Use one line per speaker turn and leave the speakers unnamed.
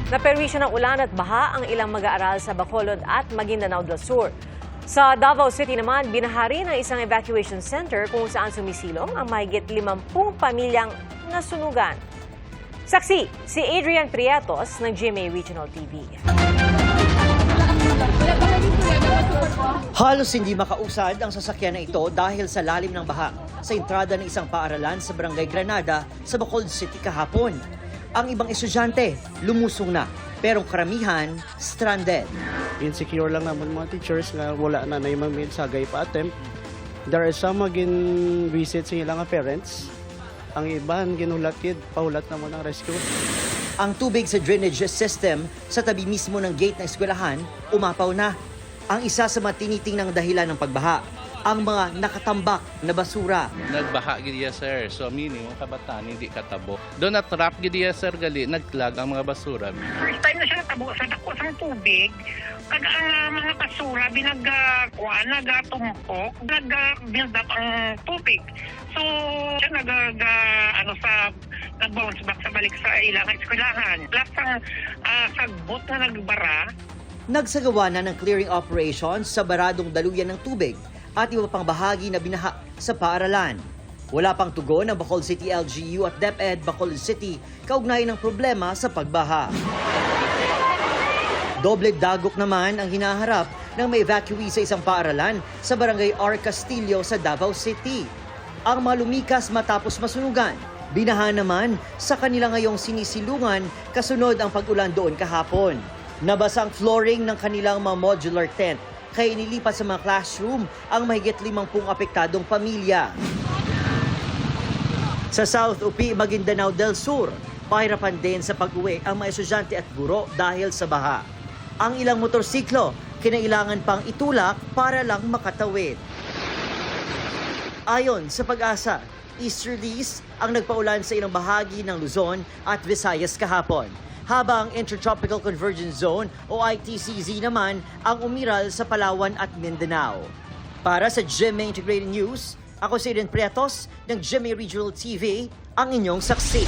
Naperwisyo ng ulan at baha ang ilang mag-aaral sa Bacolod at Maguindanao del Sur. Sa Davao City naman, binahari ng isang evacuation center kung saan sumisilong ang mahigit 50 pamilyang nasunugan. Saksi, si Adrian Prietos ng GMA Regional TV.
Halos hindi makausad ang sasakyan na ito dahil sa lalim ng baha sa entrada ng isang paaralan sa Barangay Granada sa Bacolod City kahapon. Ang ibang estudyante lumusong na, pero karamihan stranded.
Insecure lang naman mga teachers nga wala na yung mga sagay pa attempt. There are some magin visit sa ilang parents. Ang iban ginulat pahulat na mo ng rescue.
Ang tubig sa drainage system sa tabi mismo ng gate ng eskwelahan umapaw na. Ang isa sa mga tinitingnang dahilan ng pagbaha, ang mga nakatambak na basura.
Nagbaha gidiya sir, so meaning mga kabataan hindi katabo. Doon na trap gidiya sir gali nagklag ang mga basura.
First time na siya natabo sa dako sa tubig, kag ang mga basura nagatumpok, nag-build up ang tubig. So siya nag-bounce back sa balik sa ilang eskwelahan. Plus ang sagbot na nagbara.
Nagsagawa na ng clearing operations sa baradong daluyan ng tubig at iba pang bahagi na binaha sa paaralan. Wala pang tugon ng Bacolod City LGU at DepEd Bacolod City kaugnay ng problema sa pagbaha. Doble dagok naman ang hinaharap ng may evacuee sa isang paaralan sa Barangay R. Castillo sa Davao City. Ang mga lumikas matapos masunugan, binaha naman sa kanila ngayong sinisilungan kasunod ang pag-ulan doon kahapon. Nabasa ang flooring ng kanilang mga modular tent kaya inilipat sa mga classroom ang mahigit 50 apektadong pamilya. Sa South UP, Maguindanao del Sur, pahirapan din sa pag-uwi ang mga estudyante at guro dahil sa baha. Ang ilang motorsiklo, kinailangan pang itulak para lang makatawid. Ayon sa Pag-asa, easterlies ang nagpaulan sa ilang bahagi ng Luzon at Visayas kahapon. Habang Intertropical Convergence Zone o ITCZ naman ang umiral sa Palawan at Mindanao. Para sa GMA Integrated News, ako si Adrian Prietos ng GMA Regional TV, ang inyong saksi.